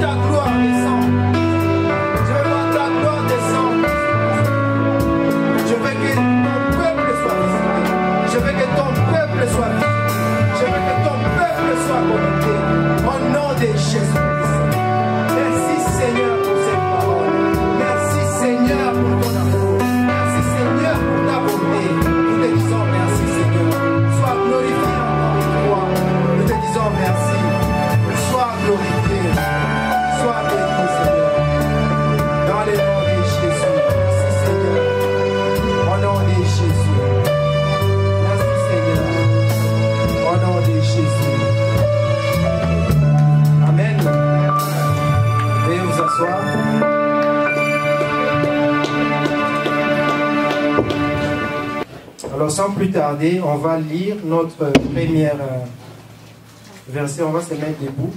ta gloire descendre. Je veux voir ta gloire descendre. Je veux que ton peuple soit visité. Je veux que ton peuple soit visité. Je veux que ton peuple soit connecté. Au nom de Jésus-Christ. Merci Seigneur pour cette parole. Merci Seigneur pour ton amour. Merci Seigneur pour ta bonté. Nous te disons merci Seigneur. Sois glorifié encore une fois. Nous te disons merci. Sois glorifié. Sois béni Seigneur. Dans le nom de Jésus. Merci Seigneur. Au nom de Jésus. Merci Seigneur. Au nom de Jésus. Amen. Veuillez vous asseoir. Alors sans plus tarder, on va lire notre première verset. On va se mettre debout.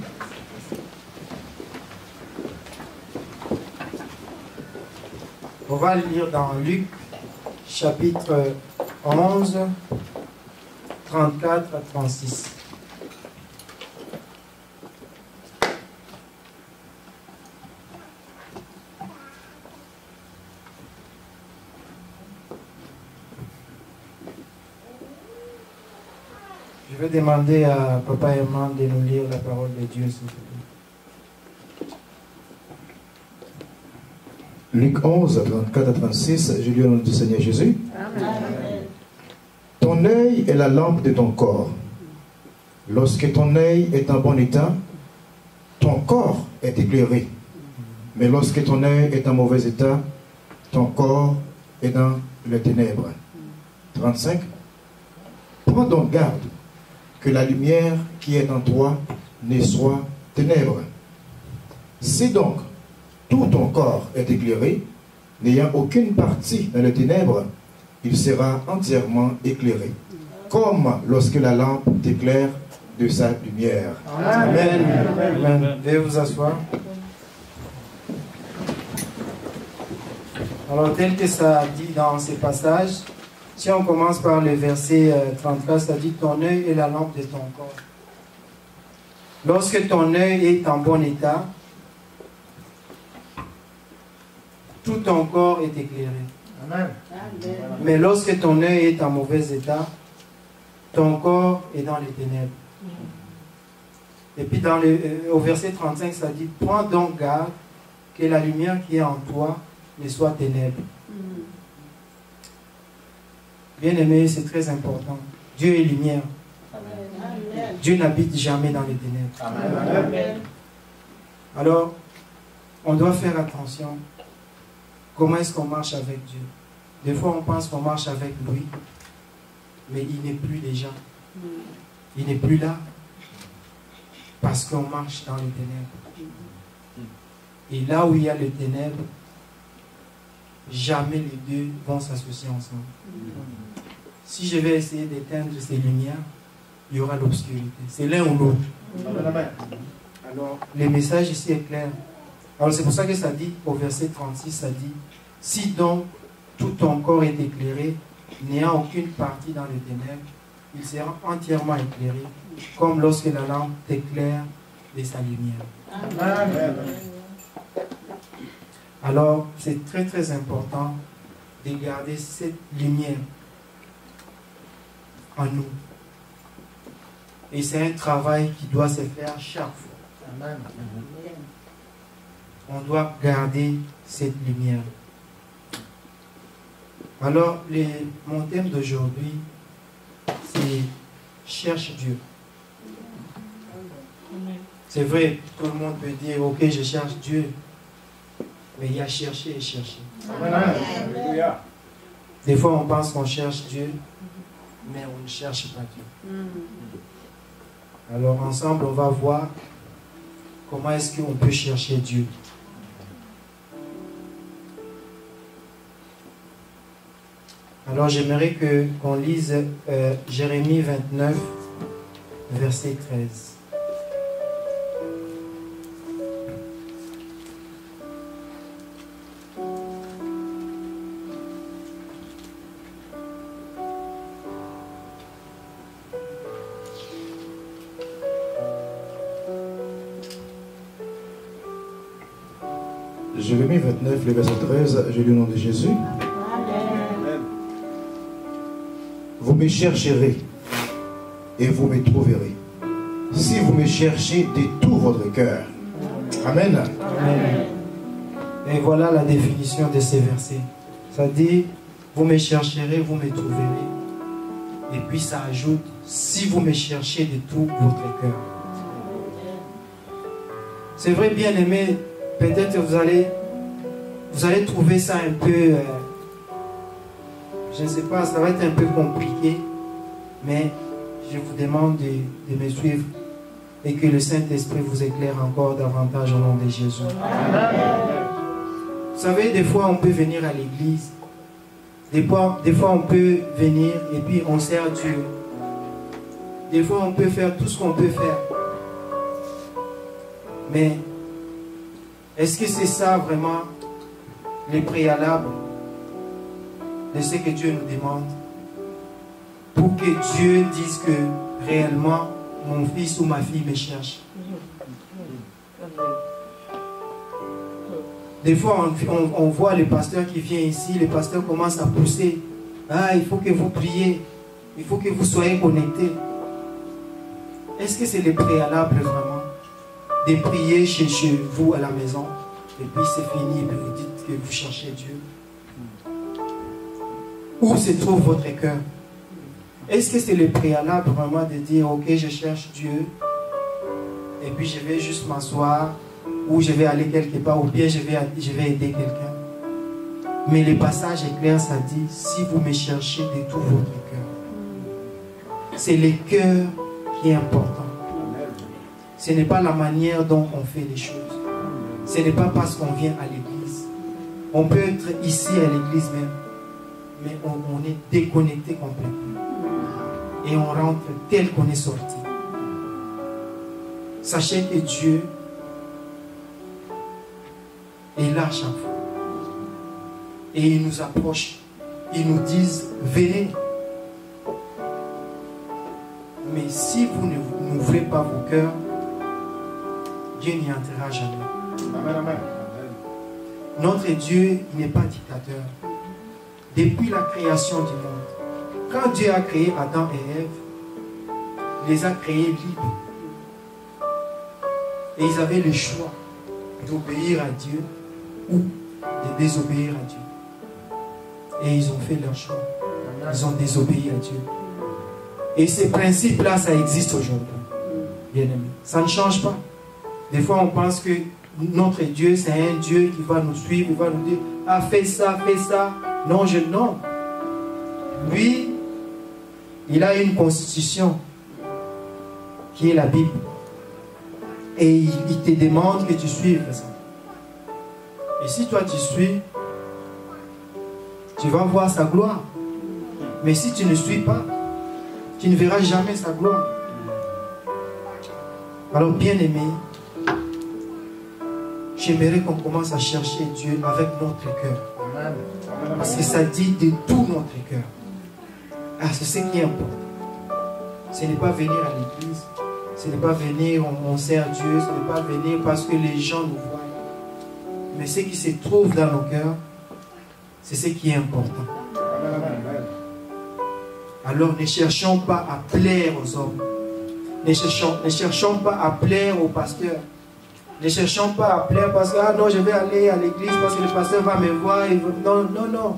On va lire dans Luc chapitre 11, 34 à 36. Je vais demander à Papa et Maman de nous lire la parole de Dieu, s'il vous plaît. Luc 11, 34 à 36, je lis au nom du Seigneur Jésus. Amen. Ton œil est la lampe de ton corps. Lorsque ton œil est en bon état, ton corps est éclairé. Mais lorsque ton œil est en mauvais état, ton corps est dans les ténèbres. 35. Prends donc garde que la lumière qui est en toi ne soit ténèbres. Si donc tout ton corps est éclairé, n'ayant aucune partie dans les ténèbres, il sera entièrement éclairé, comme lorsque la lampe t'éclaire de sa lumière. Amen. Amen. Veuillez vous asseoir. Alors, tel que ça dit dans ces passages, si on commence par le verset 34, ça dit « Ton œil est la lampe de ton corps ». Lorsque ton œil est en bon état, tout ton corps est éclairé. Amen. Mais lorsque ton œil est en mauvais état, ton corps est dans les ténèbres. Et puis au verset 35, ça dit « Prends donc garde que la lumière qui est en toi ne soit ténèbres. » Bien aimé, c'est très important. Dieu est lumière. Amen. Dieu n'habite jamais dans les ténèbres. Amen. Alors, on doit faire attention. Comment est-ce qu'on marche avec Dieu? Des fois, on pense qu'on marche avec lui, mais il n'est plus déjà. Il n'est plus là. Parce qu'on marche dans les ténèbres. Et là où il y a les ténèbres, jamais les deux vont s'associer ensemble. Si je vais essayer d'éteindre ces lumières, il y aura l'obscurité. C'est l'un ou l'autre. Alors, le message ici est clair. Alors, c'est pour ça que ça dit, au verset 36, ça dit « Si donc tout ton corps est éclairé, n'ayant aucune partie dans les ténèbres, il sera entièrement éclairé, comme lorsque la lampe t'éclaire de sa lumière. » Amen. Alors, c'est très très important de garder cette lumière en nous. Et c'est un travail qui doit se faire chaque fois. Amen. On doit garder cette lumière. Alors, mon thème d'aujourd'hui, c'est « Cherche Dieu ». C'est vrai, tout le monde peut dire « Ok, je cherche Dieu ». Mais il y a chercher et chercher. Alléluia. Des fois, on pense qu'on cherche Dieu, mais on ne cherche pas Dieu. Alors, ensemble, on va voir comment est-ce qu'on peut chercher Dieu. Alors, j'aimerais qu'on lise Jérémie 29, verset 13. Jérémie 29, le verset 13, je lis au nom de Jésus. Amen. Vous me chercherez et vous me trouverez. Si vous me cherchez de tout votre cœur. Amen. Amen. Et voilà la définition de ces versets. Ça dit, vous me chercherez, vous me trouverez. Et puis ça ajoute, si vous me cherchez de tout votre cœur. C'est vrai, bien aimé, peut-être vous allez trouver ça un peu, je ne sais pas, ça va être un peu compliqué, mais je vous demande de me suivre et que le Saint-Esprit vous éclaire encore davantage au nom de Jésus. Vous savez, des fois on peut venir à l'église, des fois on peut venir et puis on sert Dieu. Des fois on peut faire tout ce qu'on peut faire. Mais est-ce que c'est ça vraiment les préalables de ce que Dieu nous demande pour que Dieu dise que réellement mon fils ou ma fille me cherche? Des fois on voit le pasteur qui vient ici, le pasteur commence à pousser. Ah, il faut que vous priez, il faut que vous soyez connectés. Est-ce que c'est le préalable vraiment de prier chez vous à la maison et puis c'est fini et puis vous dites que vous cherchez Dieu? Où se trouve votre cœur? Est-ce que c'est le préalable vraiment de dire ok, je cherche Dieu et puis je vais juste m'asseoir ou je vais aller quelque part ou bien je vais aider quelqu'un? Mais le passage est clair, ça dit si vous me cherchez de tout votre cœur. C'est le cœur qui est important. Ce n'est pas la manière dont on fait les choses. Ce n'est pas parce qu'on vient à l'église. On peut être ici à l'église même, mais on est déconnecté complètement. Et on rentre tel qu'on est sorti. Sachez que Dieu est là chaque fois. Et il nous approche. Il nous dit, venez. Mais si vous n'ouvrez pas vos cœurs, Dieu n'y entrera jamais. Amen, amen. Notre Dieu n'est pas dictateur. Depuis la création du monde, quand Dieu a créé Adam et Ève, il les a créés libres. Et ils avaient le choix d'obéir à Dieu ou de désobéir à Dieu. Et ils ont fait leur choix. Ils ont désobéi à Dieu. Et ces principes-là, ça existe aujourd'hui. Bien aimé. Ça ne change pas. Des fois, on pense que notre Dieu, c'est un Dieu qui va nous suivre, il va nous dire, ah, fais ça, fais ça. Non, non. Lui, il a une constitution qui est la Bible. Et il te demande que tu suives ça. Et si toi tu suis, tu vas voir sa gloire. Mais si tu ne suis pas, tu ne verras jamais sa gloire. Alors, bien aimé, j'aimerais qu'on commence à chercher Dieu avec notre cœur. Parce que ça dit de tout notre cœur. Ah, c'est ce qui est important. Ce n'est pas venir à l'église. Ce n'est pas venir, on sert Dieu. Ce n'est pas venir parce que les gens nous voient. Mais ce qui se trouve dans nos cœurs, c'est ce qui est important. Alors ne cherchons pas à plaire aux hommes. Ne cherchons pas à plaire aux pasteurs. Ne cherchons pas à plaire parce que, ah non, je vais aller à l'église parce que le pasteur va me voir. Non, non, non.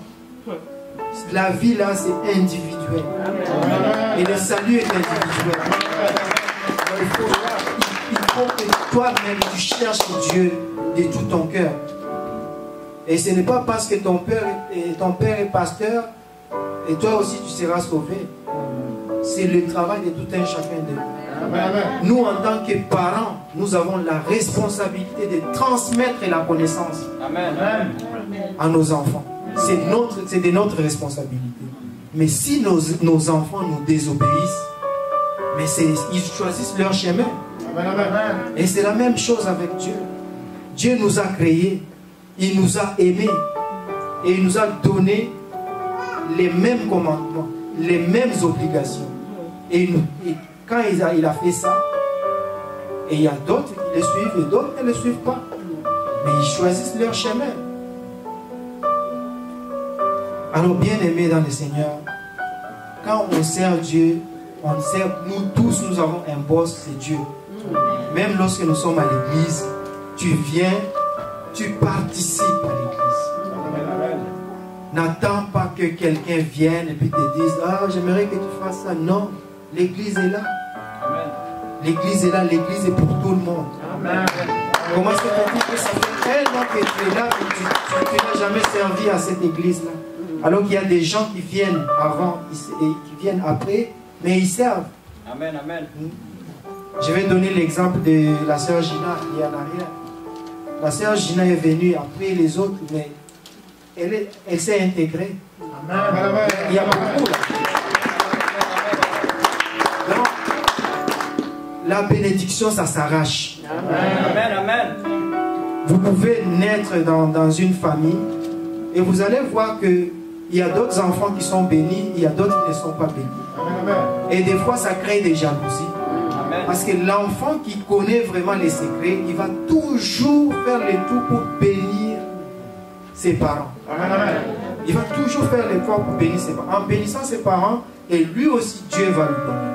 La vie là, c'est individuel. Et le salut est individuel. Alors, il faut que toi-même, tu cherches Dieu de tout ton cœur. Et ce n'est pas parce que ton père est pasteur et toi aussi tu seras sauvé. C'est le travail de tout un chacun de nous. Nous, en tant que parents, nous avons la responsabilité de transmettre la connaissance à nos enfants. C'est de notre responsabilité. Mais si nos enfants nous désobéissent, mais ils choisissent leur chemin. Et c'est la même chose avec Dieu. Dieu nous a créés, il nous a aimés et il nous a donné les mêmes commandements, les mêmes obligations. Et quand il a fait ça, et il y a d'autres qui le suivent et d'autres qui ne le suivent pas. Mais ils choisissent leur chemin. Alors, bien aimés dans le Seigneur, quand on sert Dieu, on sert, nous tous, nous avons un boss, c'est Dieu. Même lorsque nous sommes à l'église, tu viens, tu participes à l'église. N'attends pas que quelqu'un vienne et puis te dise, ah, j'aimerais que tu fasses ça. Non, l'église est là. L'église est là, l'église est pour tout le monde. Amen. Comment est-ce que tu dis que ça fait un an que tu es là et tu n'as jamais servi à cette église-là? Alors qu'il y a des gens qui viennent avant et qui viennent après, mais ils servent. Amen, amen. Je vais donner l'exemple de la sœur Gina qui est en arrière. La sœur Gina est venue après les autres, mais elle s'est intégrée. Amen. Il y a beaucoup là. Donc, la bénédiction, ça s'arrache. Amen, amen. Vous pouvez naître dans une famille et vous allez voir que il y a d'autres enfants qui sont bénis, il y a d'autres qui ne sont pas bénis. Et des fois, ça crée des jalousies. Parce que l'enfant qui connaît vraiment les secrets, il va toujours faire le tout pour bénir ses parents. Il va toujours faire l'effort pour bénir ses parents. En bénissant ses parents, et lui aussi, Dieu va lui donner.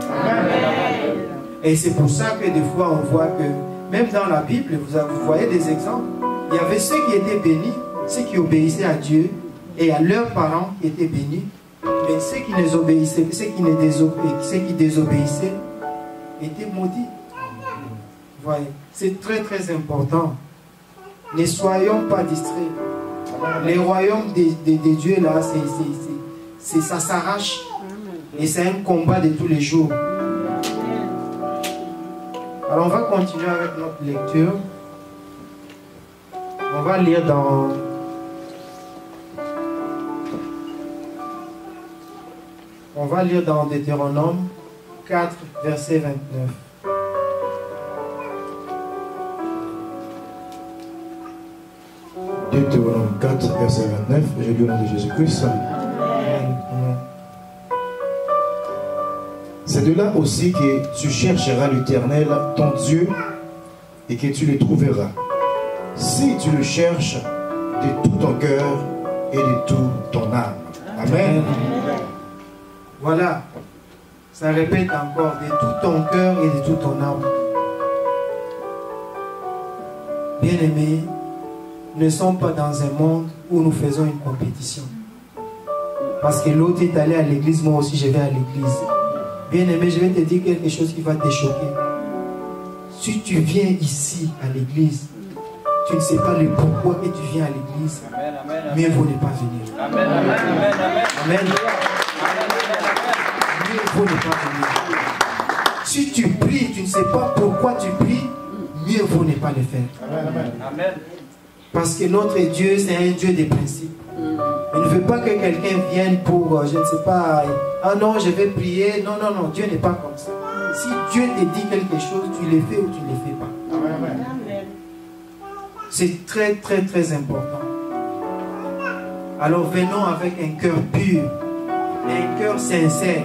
Et c'est pour ça que des fois, on voit que, même dans la Bible, vous voyez des exemples. Il y avait ceux qui étaient bénis, ceux qui obéissaient à Dieu, et à leurs parents qui étaient bénis, mais ceux qui désobéissaient, ceux qui désobéissaient étaient maudits. Voyez, c'est très très important. Ne soyons pas distraits. Les royaumes des dieux là, ça s'arrache et c'est un combat de tous les jours. Alors on va continuer avec notre lecture. On va lire dans Deutéronome 4, verset 29. Deutéronome 4, verset 29, je lis au nom de Jésus-Christ. C'est de là aussi que tu chercheras l'Éternel, ton Dieu, et que tu le trouveras. Si tu le cherches de tout ton cœur et de toute ton âme. Amen. Voilà, ça répète encore, de tout ton cœur et de toute ton âme. Bien-aimés, nous ne sommes pas dans un monde où nous faisons une compétition. Parce que l'autre est allé à l'église, moi aussi je vais à l'église. Bien-aimé, je vais te dire quelque chose qui va te choquer. Si tu viens ici à l'église, tu ne sais pas le pourquoi que tu viens à l'église, mieux vaut ne pas venir. Amen, amen, amen, amen. Amen. Mieux vaut ne pas venir. Si tu pries, tu ne sais pas pourquoi tu pries, mieux vaut ne pas le faire. Amen. Parce que notre Dieu, c'est un Dieu des principes. Il ne veut pas que quelqu'un vienne pour, je ne sais pas, ah non, je vais prier. Non, non, non, Dieu n'est pas comme ça. Si Dieu te dit quelque chose, tu le fais ou tu ne le fais pas. Amen. C'est très, très, très important. Alors venons avec un cœur pur, un cœur sincère.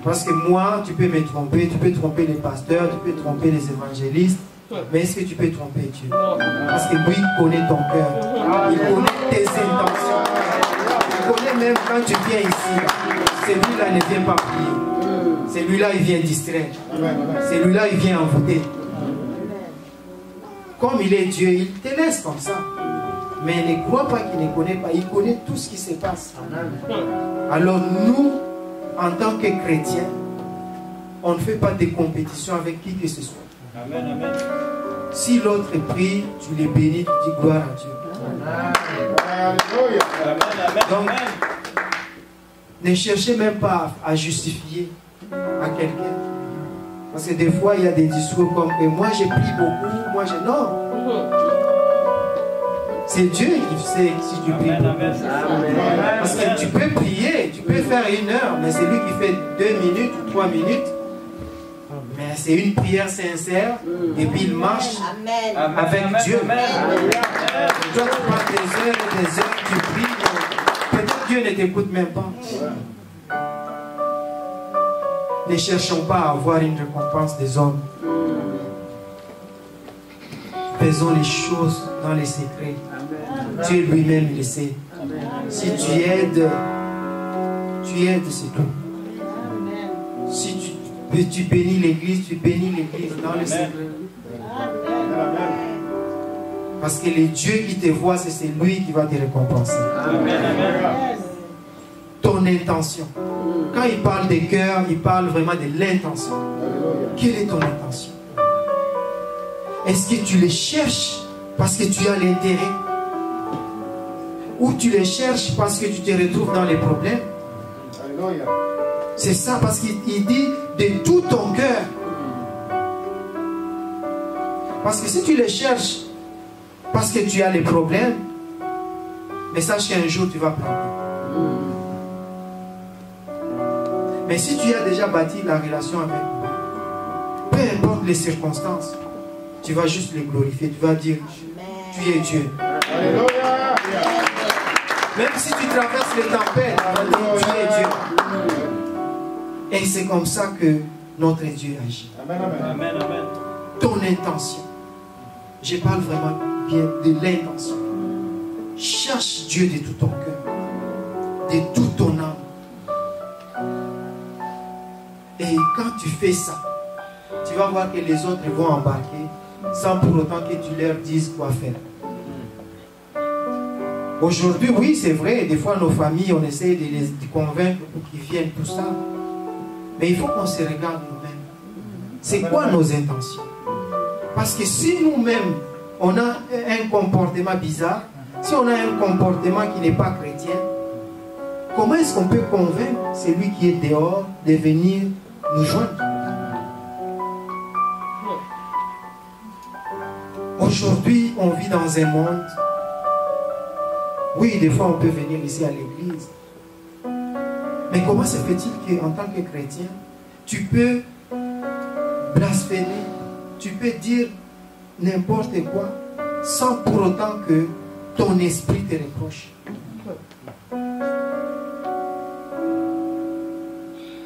Parce que moi, tu peux me tromper, tu peux tromper les pasteurs, tu peux tromper les évangélistes. Mais est-ce que tu peux tromper Dieu? Parce que lui connaît ton cœur. Il connaît tes intentions. Il connaît même quand tu viens ici. Celui-là ne vient pas prier. Celui-là, il vient distraire. Celui-là, il vient envoûter. Comme il est Dieu, il te laisse comme ça. Mais ne crois pas qu'il ne connaît pas. Il connaît tout ce qui se passe. Alors nous, en tant que chrétiens, on ne fait pas de compétition avec qui que ce soit. Amen, amen. Si l'autre prie, tu les bénis, tu dis gloire à Dieu. Donc, ne cherchez même pas à justifier à quelqu'un. Parce que des fois, il y a des discours comme moi j'ai prié beaucoup, moi j'ai... Non. C'est Dieu qui sait si tu pries beaucoup. Parce que tu peux prier, tu peux faire 1 heure, mais c'est lui qui fait 2 minutes ou 3 minutes. Mais c'est une prière sincère et puis il marche avec Dieu. Toi, tu prends des heures et des heures, tu pries, peut-être Dieu ne t'écoute même pas. Ne cherchons pas à avoir une récompense des hommes. faisons les choses dans les secrets. Dieu lui-même le sait. Si tu aides, c'est tout. Si tu bénis l'église, tu bénis l'église dans le secret. Parce que le Dieu qui te voit, c'est lui qui va te récompenser. Ton intention. Quand il parle des cœurs, il parle vraiment de l'intention. Quelle est ton intention? Est-ce que tu les cherches parce que tu as l'intérêt? Ou tu les cherches parce que tu te retrouves dans les problèmes? C'est ça, parce qu'il dit de tout ton cœur. Parce que si tu les cherches parce que tu as les problèmes, mais sache qu'un jour tu vas planter. Mais si tu as déjà bâti la relation avec lui, peu importe les circonstances, tu vas juste les glorifier. Tu vas dire, tu es Dieu. Alléluia. Même si tu traverses les tempêtes, tu es Dieu. Et c'est comme ça que notre Dieu agit. Amen, amen. Amen. Ton intention. Je parle vraiment bien de l'intention. Cherche Dieu de tout ton cœur, de toute ton âme. Et quand tu fais ça, tu vas voir que les autres vont embarquer sans pour autant que tu leur dises quoi faire. Aujourd'hui, oui, c'est vrai, des fois nos familles, on essaie de les convaincre pour qu'ils viennent, tout ça. Mais il faut qu'on se regarde nous-mêmes. C'est quoi nos intentions? Parce que si nous-mêmes, on a un comportement bizarre, si on a un comportement qui n'est pas chrétien, comment est-ce qu'on peut convaincre celui qui est dehors de venir nous joindre? Aujourd'hui, on vit dans un monde. Oui, des fois, on peut venir ici à l'église. Mais comment se fait-il qu'en tant que chrétien, tu peux blasphémer, tu peux dire n'importe quoi, sans pour autant que ton esprit te reproche?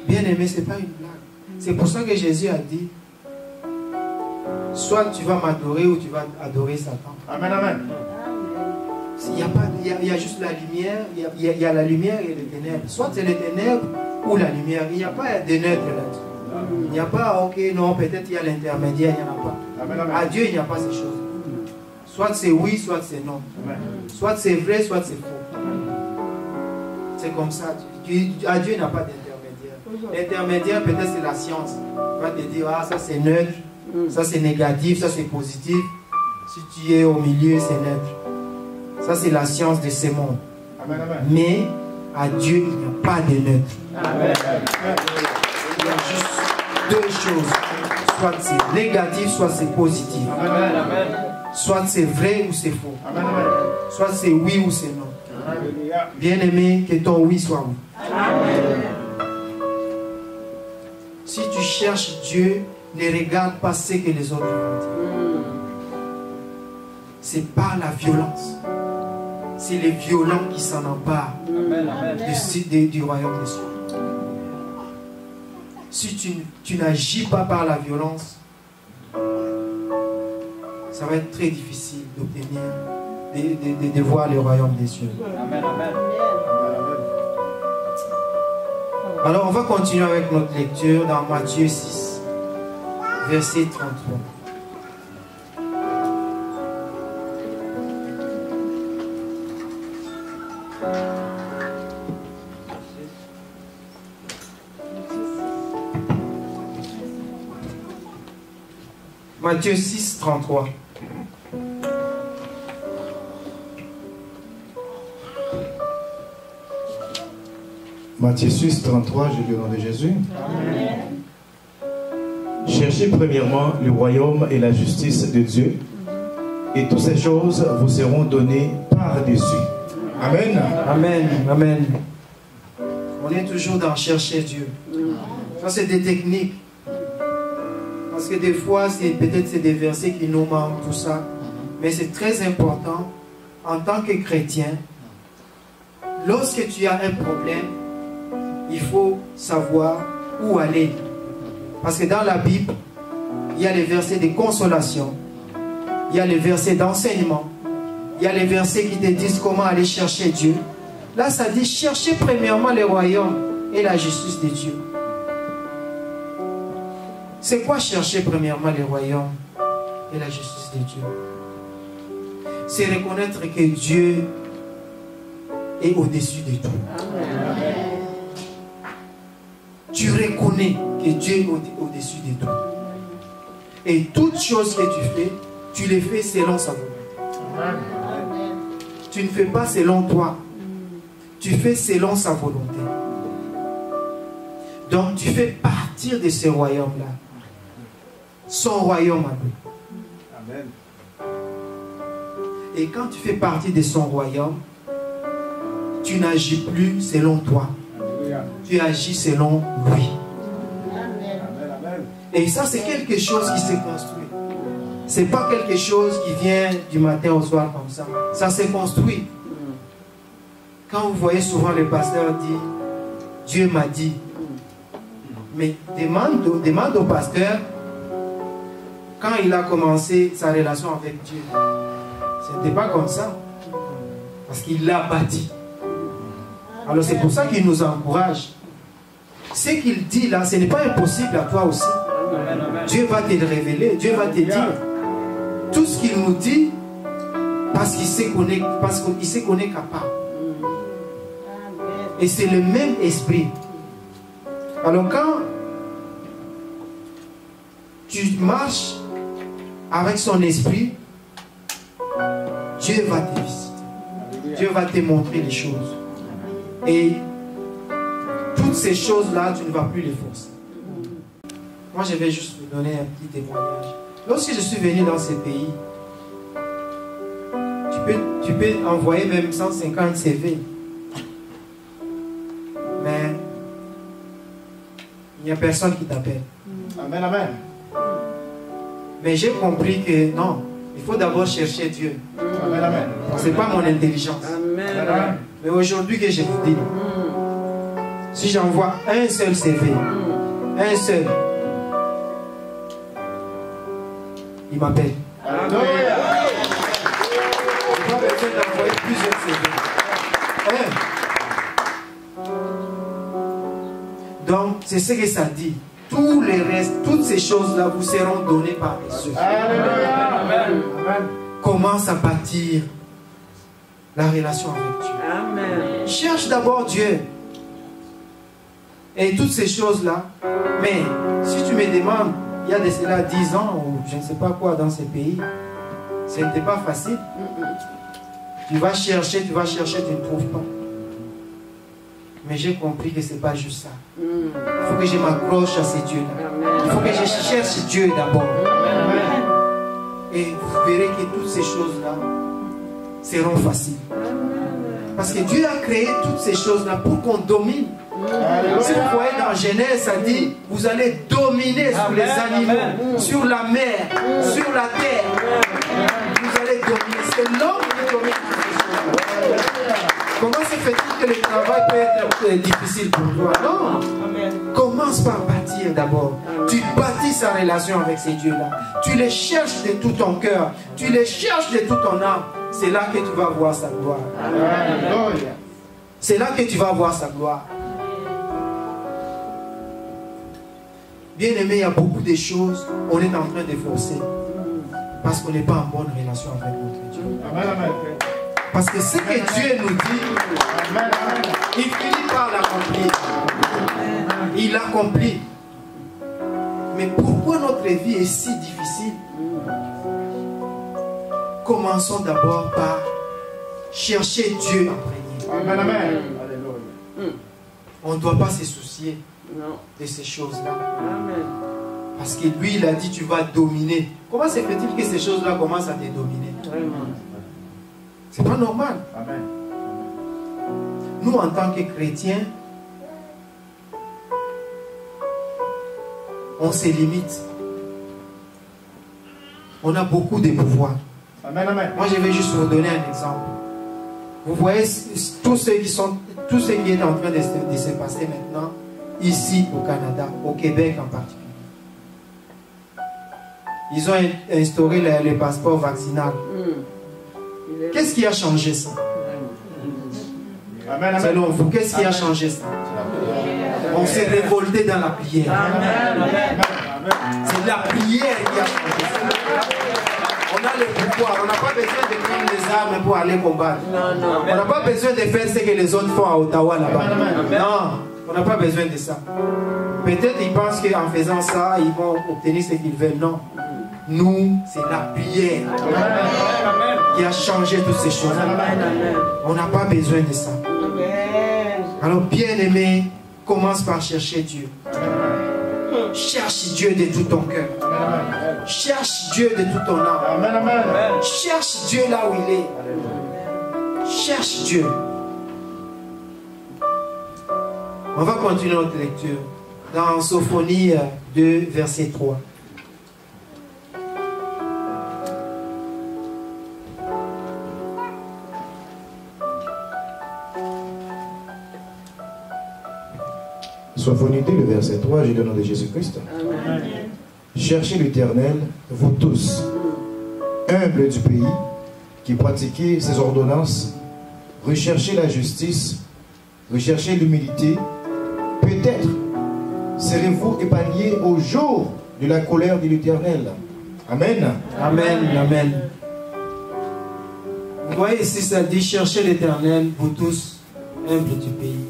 Bien-aimé, ce n'est pas une blague. C'est pour ça que Jésus a dit, soit tu vas m'adorer ou tu vas adorer Satan. Amen, amen. Il y a juste la lumière, il y a la lumière et les ténèbres. Soit c'est les ténèbres ou la lumière. Il n'y a pas de neutre là-dessus. Il n'y a pas, ok, non, peut-être il y a l'intermédiaire, il n'y en a pas. Amen, amen. À Dieu, il n'y a pas ces choses. Soit c'est oui, soit c'est non. Amen. Soit c'est vrai, soit c'est faux. C'est comme ça. À Dieu, il n'y a pas d'intermédiaire. L'intermédiaire, peut-être c'est la science. Il va te dire, ah, ça c'est neutre, ça c'est négatif, ça c'est positif. Si tu es au milieu, c'est neutre. Ça, c'est la science de ce monde. Amen, amen. Mais à Dieu, il n'y a pas de neutre. Amen. Il y a juste deux choses. Soit c'est négatif, soit c'est positif. Amen. Amen. Soit c'est vrai ou c'est faux. Amen, amen. Soit c'est oui ou c'est non. Alléluia. Bien-aimé, que ton oui soit oui. Amen. Si tu cherches Dieu, ne regarde pas ce que les autres vont dire. C'est pas la violence. C'est les violents qui s'en emparent Amen. Amen. du royaume des cieux. Si tu n'agis pas par la violence, ça va être très difficile d'obtenir, de voir le royaume des cieux. Amen. Amen. Alors on va continuer avec notre lecture dans Matthieu 6, verset 33. Matthieu 6, 33. Matthieu 6, 33, je lis au nom de Jésus. Amen. Cherchez premièrement le royaume et la justice de Dieu, et toutes ces choses vous seront données par-dessus. Amen. Amen. Amen. On est toujours dans chercher Dieu. Ça, c'est des techniques. Parce que des fois, peut-être c'est des versets qui nous manquent, tout ça. Mais c'est très important, en tant que chrétien, lorsque tu as un problème, il faut savoir où aller. Parce que dans la Bible, il y a les versets de consolation, il y a les versets d'enseignement, il y a les versets qui te disent comment aller chercher Dieu. Là, ça dit, cherchez premièrement le royaume et la justice de Dieu. C'est quoi chercher premièrement le royaume et la justice de Dieu? C'est reconnaître que Dieu est au-dessus de tout. Amen. Tu reconnais que Dieu est au-dessus de tout. Et toutes choses que tu les fais selon sa volonté. Amen. Tu ne fais pas selon toi. Tu fais selon sa volonté. Donc tu fais partir de ce royaume-là. Son royaume à lui. Amen. Et quand tu fais partie de son royaume, tu n'agis plus selon toi. Alléluia. Tu agis selon lui. Amen. Amen. Amen. Et ça, c'est quelque chose qui se construit. C'est pas quelque chose qui vient du matin au soir comme ça. Ça se construit. Quand vous voyez souvent le pasteur dire Dieu m'a dit. Mais demande au pasteur quand il a commencé sa relation avec Dieu. Ce n'était pas comme ça. Parce qu'il l'a bâti. Alors c'est pour ça qu'il nous encourage. Ce qu'il dit là, ce n'est pas impossible à toi aussi. Amen. Amen. Dieu va te le révéler, Dieu va te dire tout ce qu'il nous dit parce qu'il sait qu'on est capable. Et c'est le même esprit. Alors quand tu marches avec son esprit, Dieu va te visiter. Dieu va te montrer les choses. Et toutes ces choses-là, tu ne vas plus les forcer. Moi, je vais juste vous donner un petit témoignage. Lorsque je suis venu dans ces pays, tu peux envoyer même 150 CV. Mais il n'y a personne qui t'appelle. Amen. Amen. Mais j'ai compris que non, il faut d'abord chercher Dieu. Amen. Amen. Ce n'est pas mon intelligence. Amen. Mais aujourd'hui que je vous dis, si j'envoie un seul CV, un seul, il m'appelle. Alléluia. Je n'ai pas besoin d'envoyer plusieurs CV. Donc, c'est ce que ça dit. Tout le reste, toutes ces choses-là vous seront données par les cieux. Alléluia. Amen. Amen. Commence à bâtir la relation avec Dieu. Amen. Cherche d'abord Dieu. Et toutes ces choses-là. Mais si tu me demandes, il y a de cela 10 ans ou je ne sais pas quoi dans ces pays, ce n'était pas facile. Tu vas chercher, tu ne trouves pas. Mais j'ai compris que ce n'est pas juste ça. Il faut que je m'accroche à ces dieux-là. Il faut que je cherche Dieu d'abord. Et vous verrez que toutes ces choses-là seront faciles. Parce que Dieu a créé toutes ces choses-là pour qu'on domine. Si vous voyez dans Genèse, ça dit, vous allez dominer sur les animaux, sur la mer, sur la terre. Vous allez dominer. C'est l'homme qui domine toutes ces choses-là. Comment se fait-il que le travail peut être difficile pour toi? Non. Commence par bâtir d'abord. Tu bâtis sa relation avec ces dieux-là. Tu les cherches de tout ton cœur. Tu les cherches de toute ton âme. C'est là que tu vas voir sa gloire. C'est là que tu vas voir sa gloire. Bien aimé, il y a beaucoup de choses on est en train de forcer. Parce qu'on n'est pas en bonne relation avec notre Dieu. Amen. Amen. Parce que ce que Dieu nous dit, il finit par l'accomplir. Il l'accomplit. Mais pourquoi notre vie est si difficile? Commençons d'abord par chercher Dieu en premier. Amen. Amen. Alléluia. On ne doit pas se soucier de ces choses-là. Parce que lui, il a dit, tu vas dominer. Comment se fait-il que ces choses-là commencent à te dominer? C'est pas normal. Amen. Nous, en tant que chrétiens, on se limite. On a beaucoup de pouvoir. Amen. Amen. Moi, je vais juste vous donner un exemple. Vous voyez tout ce qui est en train de se passer maintenant, ici au Canada, au Québec en particulier. ils ont instauré le passeport vaccinal. Qu'est-ce qui a changé ça? Amen, amen. Selon vous, qu'est-ce qui a changé ça? On s'est révolté dans la prière. C'est la prière qui a changé ça. On a le pouvoir, on n'a pas besoin de prendre les armes pour aller combattre. On n'a pas besoin de faire ce que les autres font à Ottawa là-bas. Non, on n'a pas besoin de ça. Peut-être ils pensent qu'en faisant ça, ils vont obtenir ce qu'ils veulent. Non. Nous, c'est la prière qui a changé toutes ces choses. On n'a pas besoin de ça. Alors, bien-aimé, commence par chercher Dieu. Cherche Dieu de tout ton cœur. Cherche Dieu de toute ton âme. Amen, amen. Cherche Dieu là où il est. Cherche Dieu. On va continuer notre lecture dans Sophonie 2, verset 3. Sophonie 2, le verset 3, j'ai le nom de Jésus-Christ. Cherchez l'Éternel, vous tous, humbles du pays, qui pratiquez ses ordonnances, recherchez la justice, recherchez l'humilité. Peut-être serez-vous épargnés au jour de la colère de l'Éternel. Amen. Amen, amen. Vous voyez ici, ça dit, cherchez l'Éternel, vous tous, humbles du pays.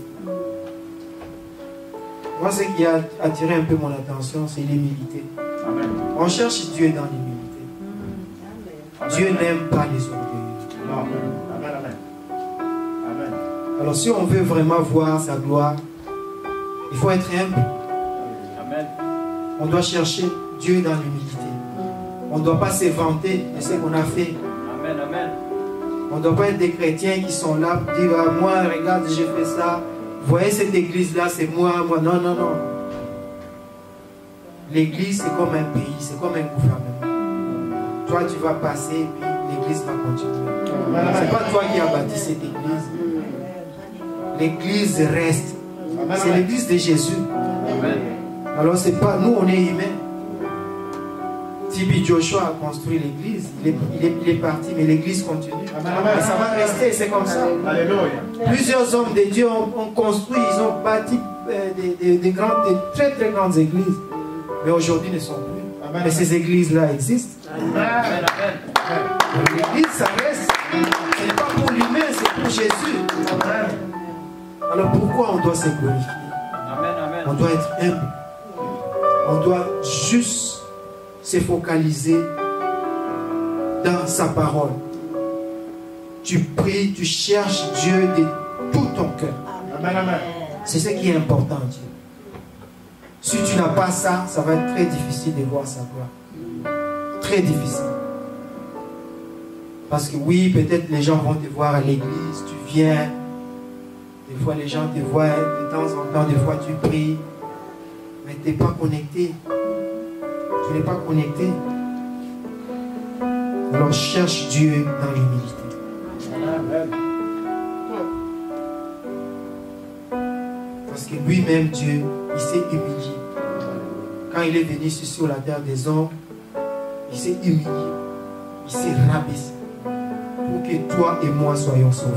Moi, ce qui a attiré un peu mon attention, c'est l'humilité. On cherche Dieu dans l'humilité. Dieu n'aime pas les orgueilleux. Non. Amen, amen. Amen. Alors, si on veut vraiment voir sa gloire, il faut être humble. Amen. On doit chercher Dieu dans l'humilité. On ne doit pas se vanter de ce qu'on a fait. Amen, amen. On ne doit pas être des chrétiens qui sont là pour dire ah, moi, regarde, j'ai fait ça. Vous voyez cette église-là, c'est moi. Non, non, non. L'église, c'est comme un pays, c'est comme un gouvernement. Toi, tu vas passer et puis l'église va continuer. Ce n'est pas toi qui as bâti cette église. L'église reste. C'est l'église de Jésus. Amen. Alors, c'est pas nous, on est humains. Tibi Joshua a construit l'église. Il est parti, mais l'église continue. Et ça va rester, c'est comme ça. Alléluia. Plusieurs hommes de Dieu ont construit, ils ont bâti des très très grandes églises. Mais aujourd'hui ne sont plus. Amen. Mais ces églises-là existent. Amen. L'église, ça reste. Ce n'est pas pour l'humain, c'est pour Jésus. Alors pourquoi on doit se glorifier? Amen. On doit être humble. On doit juste se focaliser dans sa parole. Tu pries, tu cherches Dieu de tout ton cœur. Amen, amen. C'est ce qui est important, Dieu. Si tu n'as pas ça, ça va être très difficile de voir sa gloire. Très difficile. Parce que oui, peut-être les gens vont te voir à l'église, tu viens. Des fois, les gens te voient de temps en temps, des fois tu pries. Mais tu n'es pas connecté. Tu n'es pas connecté. Alors cherche Dieu dans l'humilité. Amen. Parce que lui-même, Dieu, il s'est humilié. Quand il est venu sur la terre des hommes, il s'est humilié. Il s'est rabaissé. Pour que toi et moi soyons sauvés.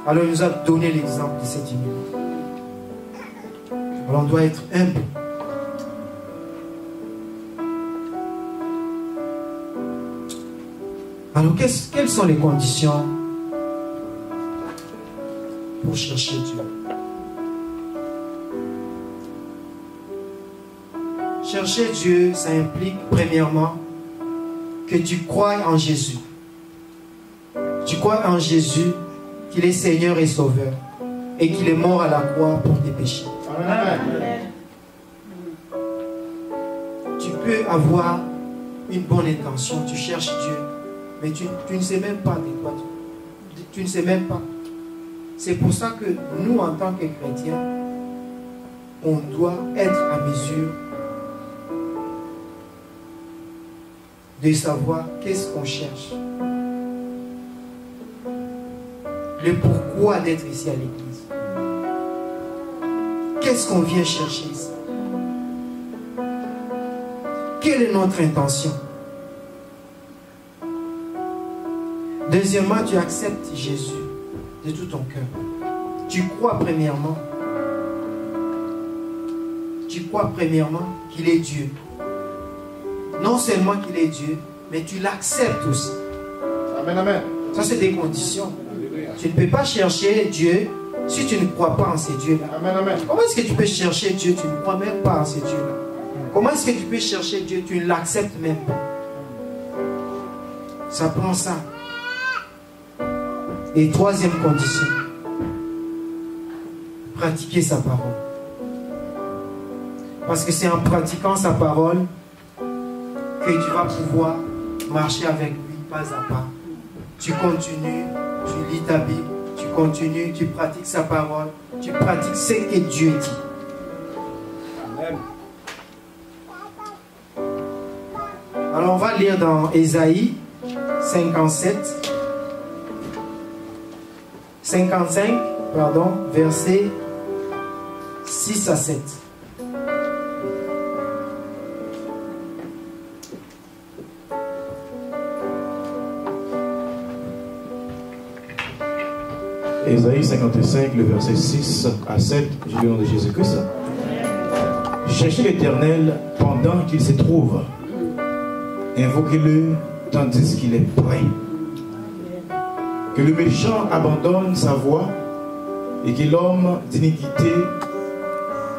Alors il nous a donné l'exemple de cette humilité. Alors on doit être humble. Alors quelles sont les conditions pour chercher Dieu? Chercher Dieu, ça implique premièrement que tu crois en Jésus. Tu crois en Jésus, qu'il est Seigneur et Sauveur et qu'il est mort à la croix pour tes péchés. Amen. Tu peux avoir une bonne intention, tu cherches Dieu, mais tu ne sais même pas de quoi tu ne sais même pas. C'est pour ça que nous, en tant que chrétiens, on doit être à mesure de savoir qu'est-ce qu'on cherche. Le pourquoi d'être ici à l'église. Qu'est-ce qu'on vient chercher ici? quelle est notre intention? Deuxièmement, tu acceptes Jésus de tout ton cœur. Tu crois premièrement. Tu crois premièrement qu'il est Dieu. Non seulement qu'il est Dieu, mais tu l'acceptes aussi. Amen, amen. Ça, c'est des conditions. Tu ne peux pas chercher Dieu si tu ne crois pas en ces dieux-là. Amen, amen. Comment est-ce que tu peux chercher Dieu? Tu ne crois même pas en ces dieux-là. Comment est-ce que tu peux chercher Dieu? Tu ne l'acceptes même pas. Ça prend ça. Et troisième condition, pratiquer sa parole. Parce que c'est en pratiquant sa parole que tu vas pouvoir marcher avec lui pas à pas. Tu continues, tu lis ta Bible, tu continues, tu pratiques sa parole, tu pratiques ce que Dieu dit. Amen. Alors on va lire dans Ésaïe 55, versets 6 à 7. Ésaïe 55, le verset 6 à 7, je lis au nom de Jésus-Christ. Cherchez l'Éternel pendant qu'il se trouve. Invoquez-le tandis qu'il est prêt. Que le méchant abandonne sa voie et que l'homme d'iniquité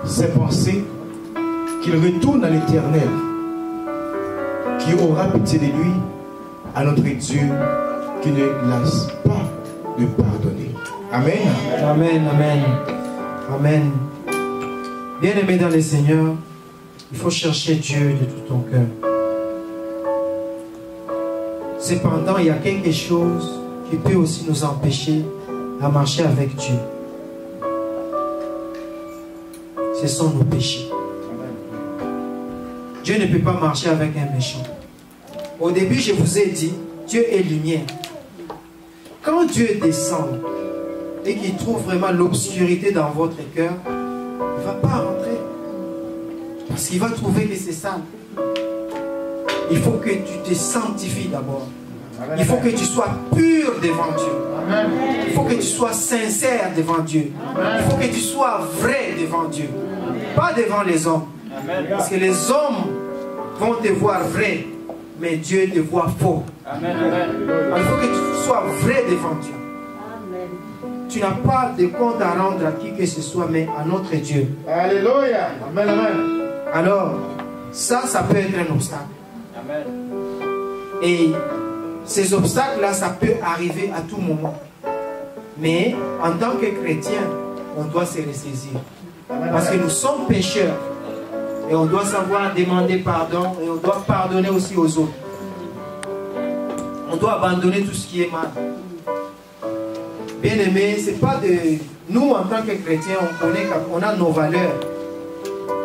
ses pensées, qu'il retourne à l'Éternel, qui aura pitié de lui, à notre Dieu, qui ne lasse pas de pardonner. Amen. Amen, amen, amen. Bien-aimé dans le Seigneur, il faut chercher Dieu de tout ton cœur. Cependant, il y a quelque chose qui peut aussi nous empêcher à marcher avec Dieu. Ce sont nos péchés. Dieu ne peut pas marcher avec un méchant. Au début, je vous ai dit, Dieu est lumière. Quand Dieu descend et qu'il trouve vraiment l'obscurité dans votre cœur, il ne va pas rentrer. Parce qu'il va trouver que c'est sale. Il faut que tu te sanctifies d'abord. Il faut que tu sois pur devant Dieu. Il faut que tu sois sincère devant Dieu. Il faut que tu sois vrai devant Dieu. Pas devant les hommes. Parce que les hommes vont te voir vrai, mais Dieu te voit faux. Alors, il faut que tu sois vrai devant Dieu. Tu n'as pas de compte à rendre à qui que ce soit, mais à notre Dieu. Alléluia. Amen, amen. Alors, ça peut être un obstacle. Et ces obstacles-là, ça peut arriver à tout moment. Mais en tant que chrétien, on doit se ressaisir. Parce que nous sommes pécheurs. Et on doit savoir demander pardon. Et on doit pardonner aussi aux autres. On doit abandonner tout ce qui est mal. Bien aimé, c'est pas de... Nous, en tant que chrétiens, on connaît qu'on a nos valeurs.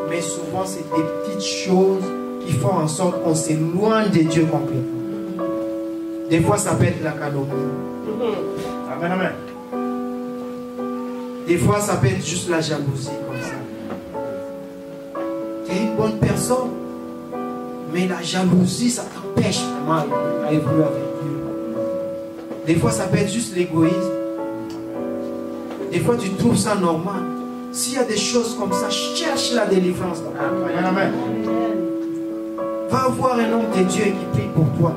Mais souvent, c'est des petites choses qui font en sorte qu'on s'éloigne de Dieu complètement. Des fois, ça peut être la calomnie. Amen, amen. Des fois, ça peut être juste la jalousie comme ça. Tu es une bonne personne, mais la jalousie, ça t'empêche vraiment à évoluer avec Dieu. Des fois, ça peut être juste l'égoïsme. Des fois, tu trouves ça normal. S'il y a des choses comme ça, cherche la délivrance. Amen, amen. Va voir un homme de Dieu qui prie pour toi.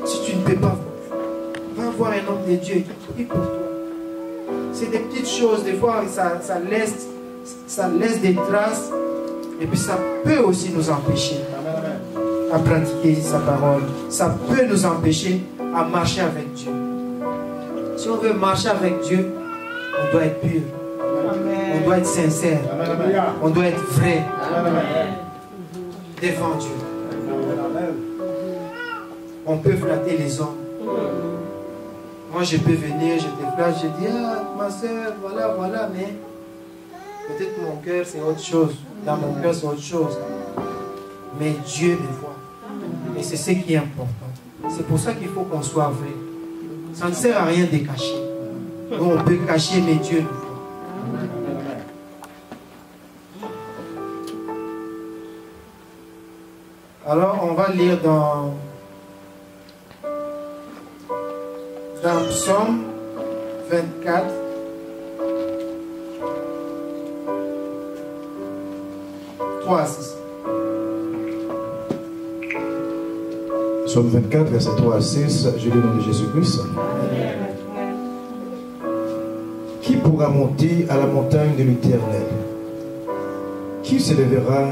Si tu ne peux pas, va voir un homme de Dieu qui prie pour toi. C'est des petites choses, des fois ça laisse des traces. Et puis ça peut aussi nous empêcher à pratiquer sa parole. Ça peut nous empêcher à marcher avec Dieu. Si on veut marcher avec Dieu, on doit être pur. On doit être sincère. On doit être vrai devant Dieu. On peut flatter les hommes. Moi, je peux venir, je te flatte, je dis, ah, ma soeur, voilà, mais peut-être mon cœur, c'est autre chose. Dans mon cœur, c'est autre chose. Mais Dieu me voit. Et c'est ce qui est important. C'est pour ça qu'il faut qu'on soit vrai. Ça ne sert à rien de cacher. Nous, on peut cacher, mais Dieu nous voit. Alors, on va lire dans Psaume 24. Psaume 24, verset 3 à 6, je lis au nom de Jésus-Christ. Qui pourra monter à la montagne de l'Éternel? Qui s'élèvera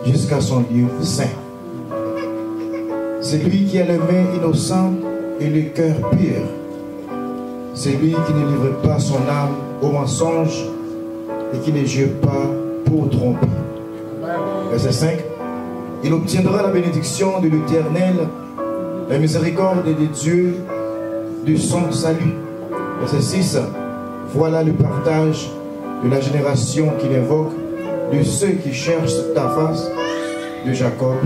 jusqu'à son lieu saint? C'est lui qui a les mains innocentes et le cœur pur. C'est lui qui ne livre pas son âme au mensonge et qui ne jure pas pour tromper. Verset 5. Il obtiendra la bénédiction de l'Éternel, la miséricorde de Dieu, de son salut. Verset 6. Voilà le partage de la génération qui l'invoque, de ceux qui cherchent ta face, de Jacob.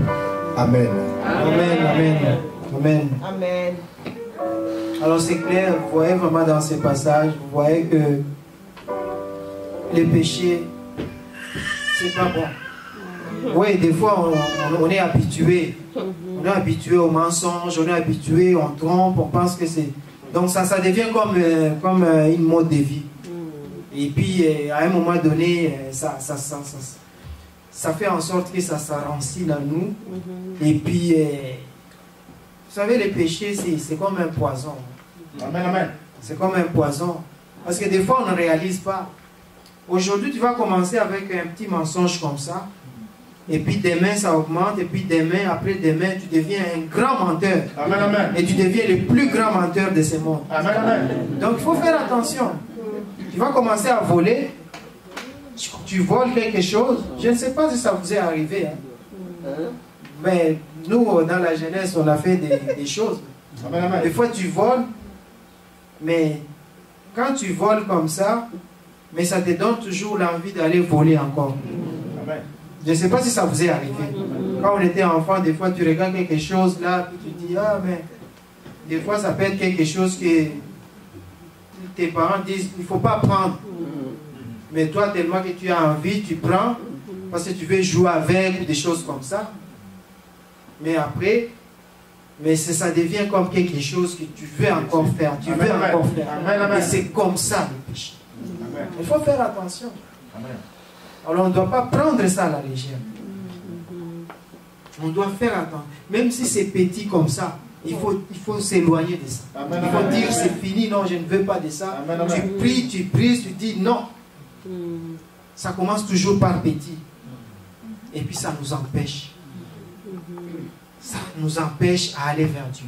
Amen. Amen, amen, amen. Amen. Alors c'est clair, vous voyez vraiment dans ces passages, vous voyez que les péchés, c'est pas bon. Oui, des fois on est habitué. On est habitué au mensonge, on est habitué, on trompe, on pense que c'est... Donc ça devient comme une mode de vie. Et puis à un moment donné, ça fait en sorte que ça s'enrancine dans nous. Et puis, vous savez, les péchés, c'est comme un poison. Amen, amen. C'est comme un poison. Parce que des fois, on ne réalise pas. Aujourd'hui, tu vas commencer avec un petit mensonge comme ça. Et puis demain, ça augmente. Et puis demain, après demain, tu deviens un grand menteur. Amen, amen. Et tu deviens le plus grand menteur de ce monde. Amen, amen. Donc, il faut faire attention. Tu vas commencer à voler. Tu voles quelque chose. Je ne sais pas si ça vous est arrivé. Mais nous, dans la jeunesse, on a fait des choses. Amen, amen. Des fois, tu voles. Mais quand tu voles comme ça, mais ça te donne toujours l'envie d'aller voler encore. Amen. Je ne sais pas si ça vous est arrivé. Quand on était enfant, des fois, tu regardes quelque chose là, puis tu dis, ah, mais des fois, ça peut être quelque chose que tes parents disent, il ne faut pas prendre. Mais toi, tellement que tu as envie, tu prends, parce que tu veux jouer avec, ou des choses comme ça. Mais après, ça devient comme quelque chose que tu veux encore faire. Tu veux encore faire. Et c'est comme ça le péché. Il faut faire attention. Alors on ne doit pas prendre ça à la légère. On doit faire attention. Même si c'est petit comme ça, il faut s'éloigner de ça. Il faut dire c'est fini, non, je ne veux pas de ça. Tu pries, tu dis non. Ça commence toujours par petit. Et puis ça nous empêche. Ça nous empêche à aller vers Dieu.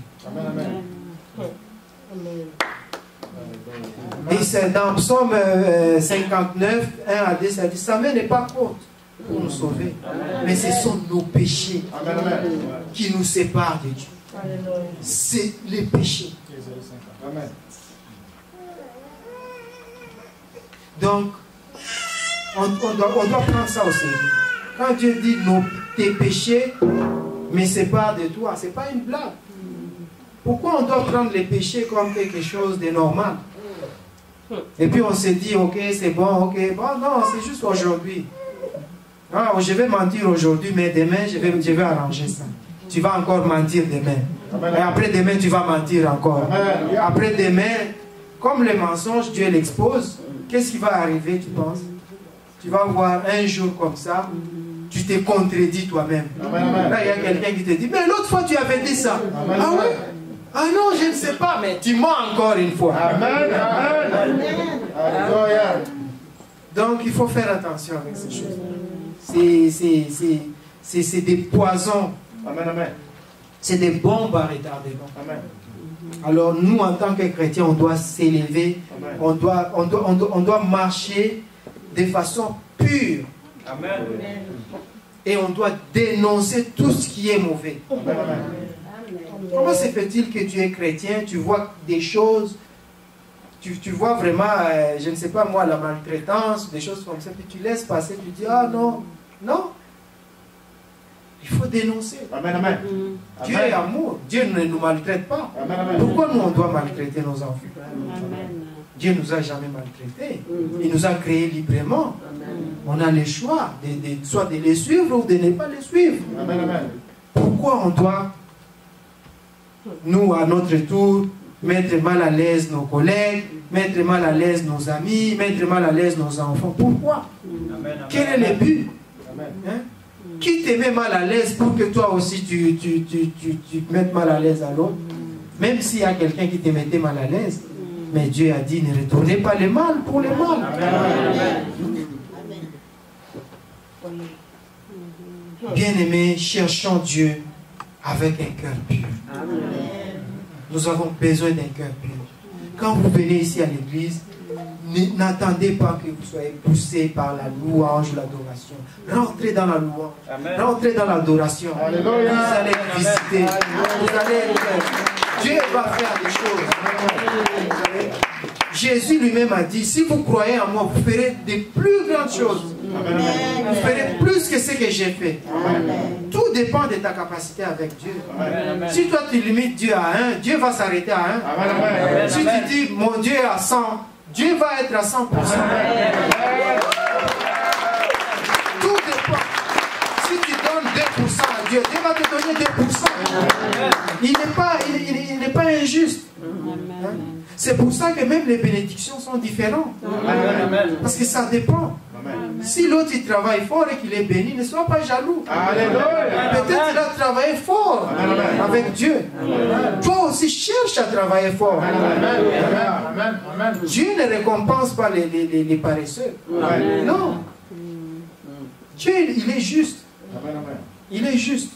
Et c'est dans Psaume 59, 1 à 2, ça dit, sa main n'est pas courte pour nous sauver. Mais ce sont nos péchés qui nous séparent de Dieu. C'est les péchés. Donc, on doit prendre ça au sérieux. Quand Dieu dit tes péchés me séparent de toi, ce n'est pas une blague. Pourquoi on doit prendre les péchés comme quelque chose de normal? Et puis on se dit, ok, c'est bon, ok, bon, non, c'est juste aujourd'hui. Non, je vais mentir aujourd'hui, mais demain, je vais arranger ça. Tu vas encore mentir demain. Et après demain, tu vas mentir encore. Après demain, comme le mensonge, Dieu l'expose, qu'est-ce qui va arriver, tu penses? Tu vas voir un jour comme ça, tu t'es contredit toi-même. Là, il y a quelqu'un qui te dit, mais l'autre fois, tu avais dit ça. Ah oui? Ah non, je ne sais pas, mais tu mens encore une fois. Amen. Donc, il faut faire attention avec ces choses. C'est des poisons. C'est des bombes à retardement. Alors, nous, en tant que chrétiens, on doit s'élever. On doit marcher de façon pure. Amen. Et on doit dénoncer tout ce qui est mauvais. Comment se fait-il que tu es chrétien, tu vois des choses, tu vois vraiment, je ne sais pas moi, la maltraitance, des choses comme ça, puis tu laisses passer, tu dis, ah non, non. Il faut dénoncer. Amen, amen. Dieu est amour, Dieu ne nous maltraite pas. Amen, amen. Pourquoi nous on doit maltraiter nos enfants? Dieu ne nous a jamais maltraités. Il nous a créés librement. On a le choix, soit de les suivre ou de ne pas les suivre. Amen, amen. Pourquoi on doit, nous, à notre tour, mettre mal à l'aise nos collègues, mettre mal à l'aise nos amis, mettre mal à l'aise nos enfants? Pourquoi? Amen. Quel est le but? Hein? Qui te met mal à l'aise pour que toi aussi tu te mettes mal à l'aise à l'autre? Même s'il y a quelqu'un qui te mettait mal à l'aise, mais Dieu a dit, ne retournez pas le mal pour le mal. Bien-aimés, cherchons Dieu avec un cœur pur. Nous avons besoin d'un cœur pur. Quand vous venez ici à l'église, n'attendez pas que vous soyez poussés par la louange, l'adoration. Rentrez dans la louange. Amen. Rentrez dans l'adoration. Vous allez visiter. Vous allez... Dieu va faire des choses. Jésus lui-même a dit, si vous croyez en moi, vous ferez de plus grandes choses. Vous ferez plus que ce que j'ai fait. Tout dépend de ta capacité avec Dieu. Si toi tu limites Dieu à 1, Dieu va s'arrêter à 1. Si tu dis, mon Dieu est à 100, Dieu va être à 100%. Tout dépend. Si tu donnes 2% à Dieu, Dieu va te donner 2%. Il n'est pas injuste. C'est pour ça que même les bénédictions sont différentes. Parce que ça dépend. Si l'autre il travaille fort et qu'il est béni, ne sois pas jaloux. Peut-être qu'il a travaillé fort avec Dieu. Toi aussi cherche à travailler fort. Dieu ne récompense pas les paresseux. Non. Dieu, il est juste. Il est juste.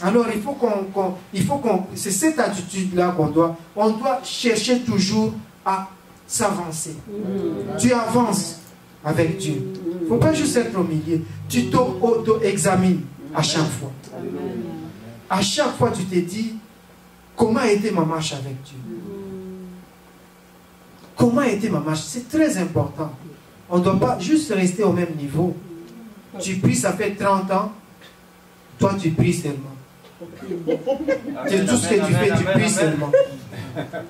Alors il faut qu'on, c'est cette attitude-là qu'on doit, on doit chercher toujours à s'avancer. Tu avances avec Dieu. Il ne faut pas juste être au milieu. Tu t'auto-examines à chaque fois. À chaque fois, tu te dis, comment a été ma marche avec Dieu? Comment a été ma marche? C'est très important. On ne doit pas juste rester au même niveau. Tu pries, ça fait 30 ans. Toi, tu pries seulement. C'est tout ce que tu fais, tu pries seulement.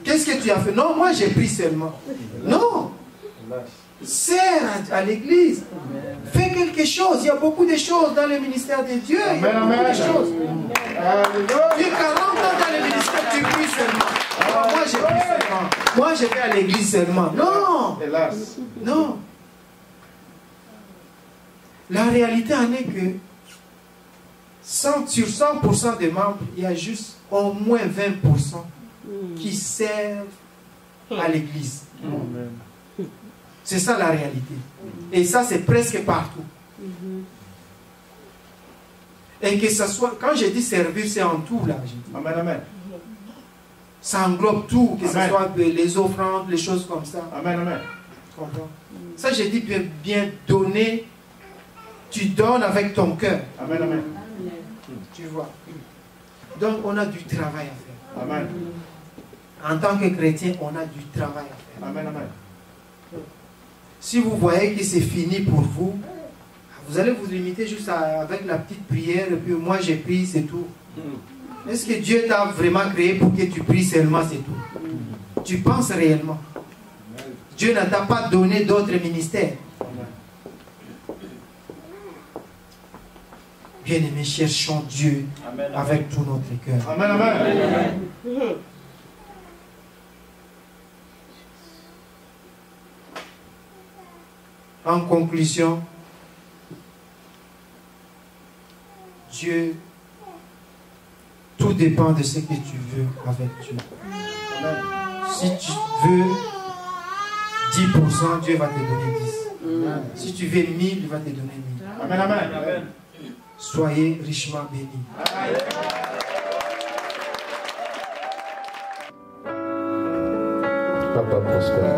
Qu'est-ce que tu as fait? Non, moi j'ai pris seulement. Non. Sers à l'église. Fais quelque chose. Il y a beaucoup de choses dans le ministère de Dieu. Il y a beaucoup de choses. Tu es 40 ans dans le ministère, tu pries seulement. Alors, moi j'ai pris seulement. Moi je vais à l'église seulement. Non. Non. La réalité en est que sur 100% des membres, il y a juste au moins 20% qui servent à l'église. C'est ça la réalité. Et ça, c'est presque partout. Et que ça soit, quand je dis servir, c'est en tout là. Amen, amen. Ça englobe tout, que ce soit les offrandes, les choses comme ça. Amen, amen. Ça, je dis bien donner. Tu donnes avec ton cœur. Amen, amen. Tu vois. Donc, on a du travail à faire. Amen. En tant que chrétien, on a du travail à faire. Amen, amen. Si vous voyez que c'est fini pour vous, vous allez vous limiter juste avec la petite prière, et puis moi j'ai prié, c'est tout. Est-ce que Dieu t'a vraiment créé pour que tu pries seulement, c'est tout? Tu penses réellement? Dieu ne t'a pas donné d'autres ministères. Bien-aimés, cherchons Dieu avec tout notre cœur. Amen, amen. En conclusion, Dieu, tout dépend de ce que tu veux avec Dieu. Si tu veux 10%, Dieu va te donner 10. Si tu veux 1000, il va te donner 1000. Amen, amen. Soyez richement bénis. Papa Prosper.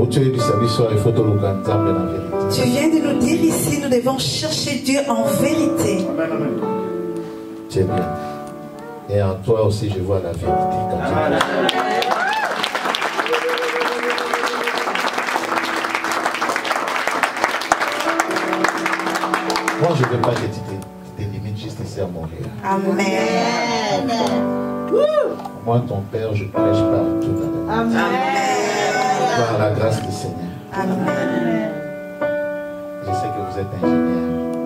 Tu viens de nous dire ici, nous devons chercher Dieu en vérité. Amen, amen. Tu es bien. Et en toi aussi, je vois la vérité. Amen. Moi, je ne veux pas que tu te limites juste ici à Montréal. Amen. Moi, ton Père, je prêche partout dans le monde. Amen. Par la grâce du Seigneur. Amen. Je sais que vous êtes ingénieur.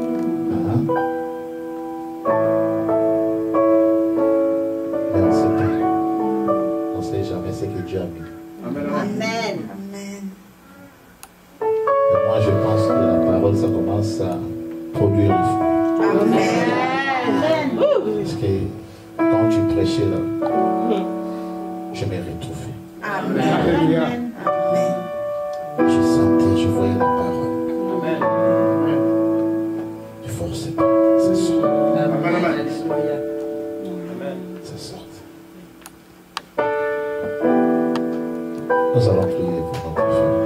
Parce que quand tu prêchais là, je m'ai retrouvé. Amen. Je sentais, je voyais la parole. Amen. Je forçais pas, ça sort. Amen. Ça sort. Nous allons prier pour notre frère.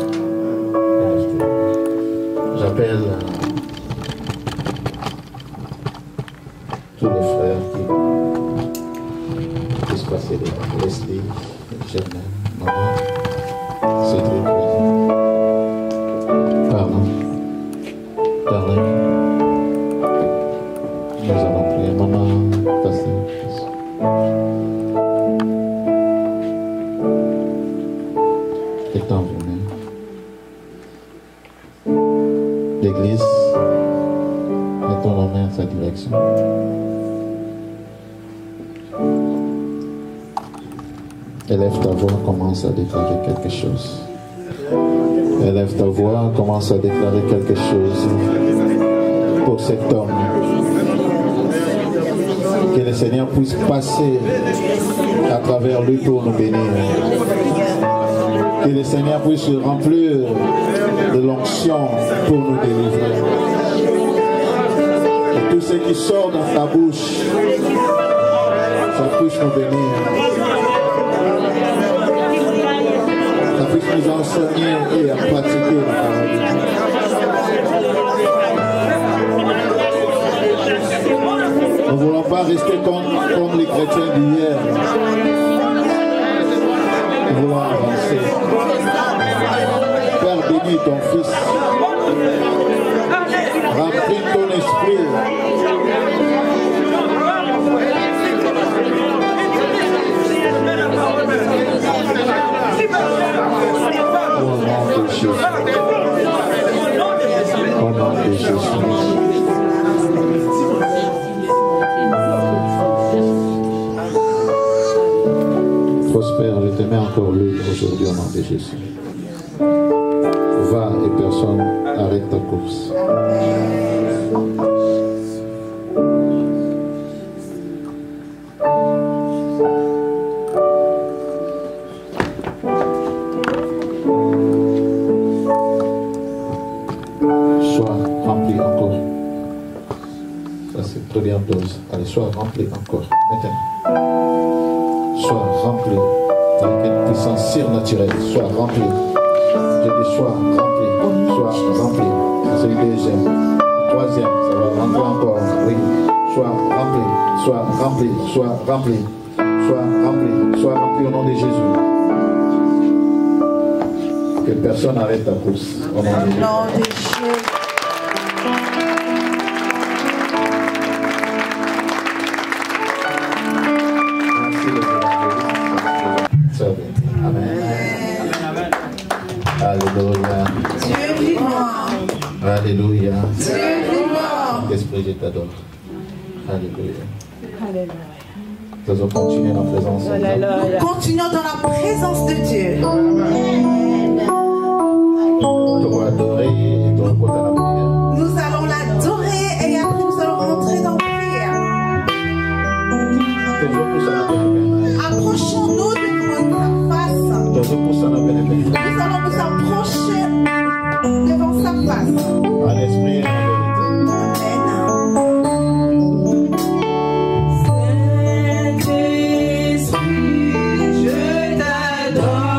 J'appelle tous les frères qui puissent passer devant. Leslie, Germaine, maman, Cédric, pardon, Darlene. Nous allons prier. Maman, passer. Et t'en venez. L'Église, mettons nos mains à sa direction. Élève ta voix, commence à déclarer quelque chose. Élève ta voix, commence à déclarer quelque chose pour cet homme. Que le Seigneur puisse passer à travers lui pour nous bénir. Que le Seigneur puisse se remplir de l'onction pour nous délivrer. Que tout ce qui sort dans ta bouche, ça puisse nous bénir. Ça puisse nous enseigner et à pratiquer la parole de Dieu. Nous ne voulons pas rester comme les chrétiens d'hier. Nous voulons avancer. Père, bénis ton Fils. Remplis ton esprit. Au nom de Jésus. Au nom de Jésus. Prospère, je te mets encore l'œuvre aujourd'hui au nom de Jésus. Va et personne arrête ta course. Sois rempli encore. Ça c'est première dose. Allez, sois rempli encore. Maintenant. Sois rempli avec une puissance surnaturelle. Sois rempli. Je dis sois rempli. Sois rempli. C'est le deuxième. Le troisième, ça va rentrer encore. Oui. Sois rempli. Sois rempli. Sois rempli. Sois rempli. Sois rempli au nom de Jésus. Que personne n'arrête ta course. Au nom de Jésus. Alléluia. Dieu vivant. Alléluia. Dieu vivant. Esprit, je t'adore. Alléluia. Nous allons continuer en présence de Dieu. Nous continuons dans la présence de Dieu. Tu vas adorer et tu vas rentrer dans la prière. Nous allons l'adorer et après nous allons rentrer dans la prière. Approchons-nous devant sa face. Nous allons nous approcher devant sa face. À l'esprit et en vérité. Saint-Esprit, je t'adore.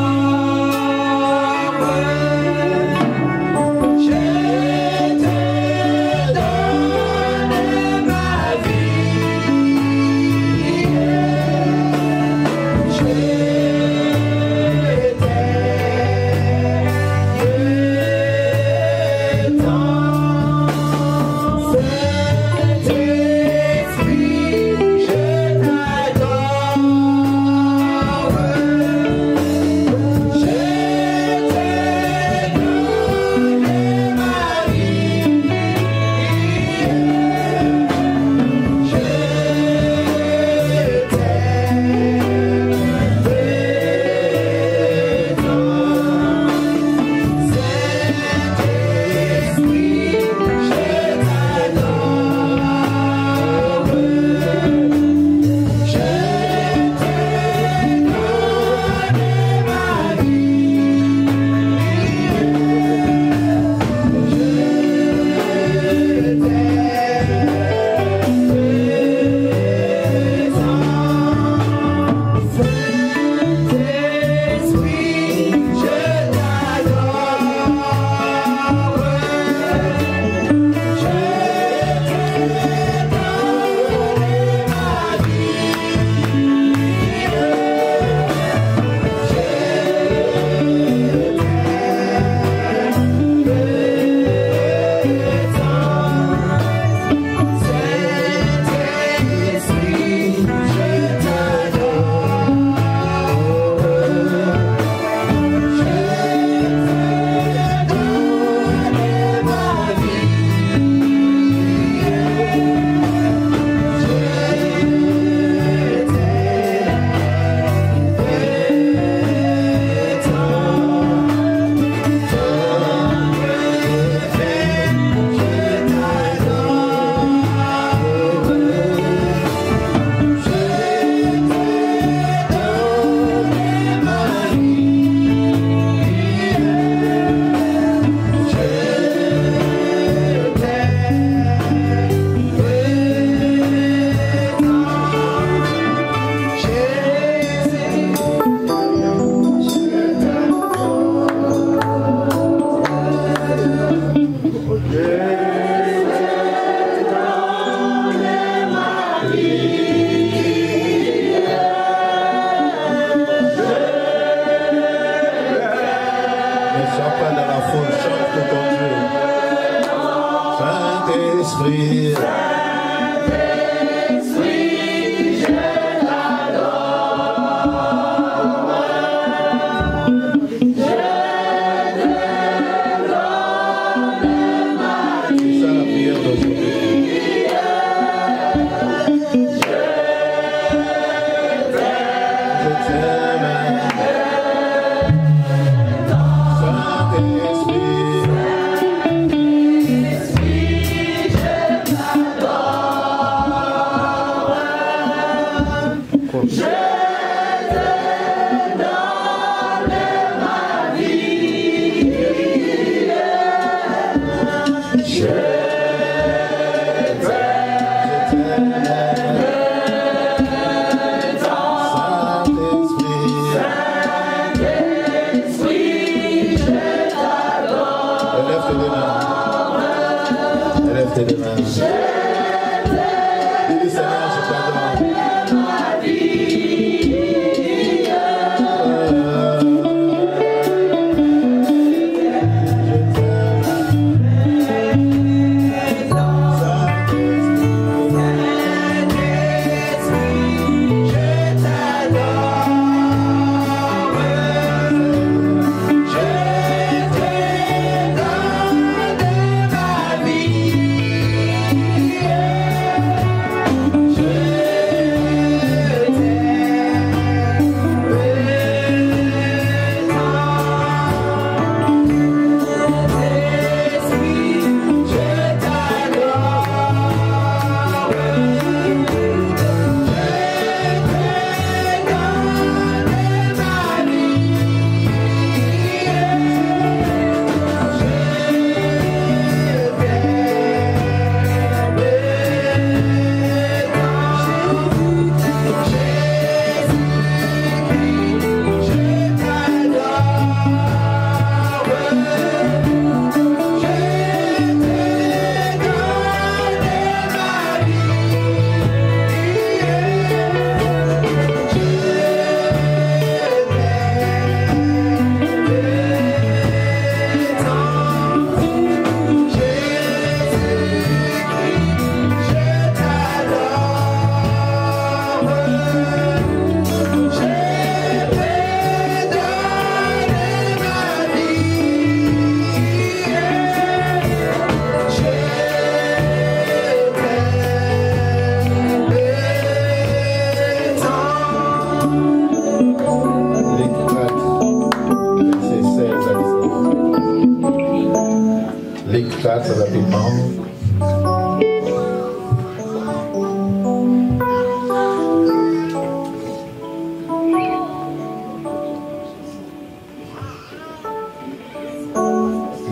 encore.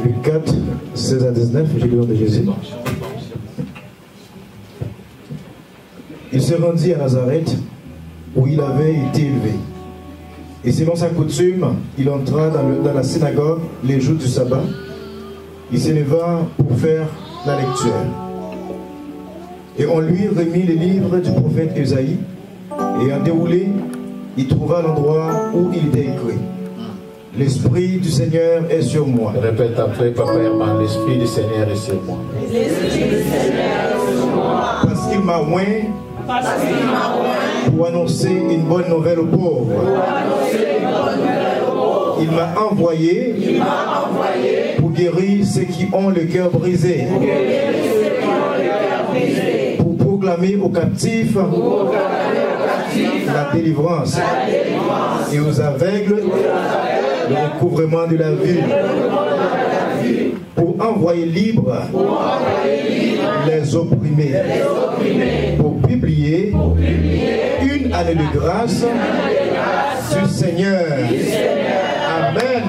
Luc 4, 16 à 19, j'ai le nom de Jésus. Il se rendit à Nazareth, où il avait été élevé. Et selon sa coutume, il entra dans la synagogue les jours du sabbat. Il s'éleva pour faire la lecture. Et on lui remit les livres du prophète Ésaïe. Et en déroulé, il trouva l'endroit où il était écrit: L'Esprit du Seigneur est sur moi. Répète après, Papa Herman, l'Esprit du Seigneur est sur moi. L'Esprit du Seigneur est sur moi. Parce qu'il m'a oint pour annoncer une bonne nouvelle aux pauvres. Il m'a envoyé pour guérir ceux qui ont le cœur brisé. Pour proclamer aux captifs la délivrance. Et aux aveugles le recouvrement de la vue. Pour envoyer libre les opprimés. Pour publier une année de grâce du Seigneur. Amen.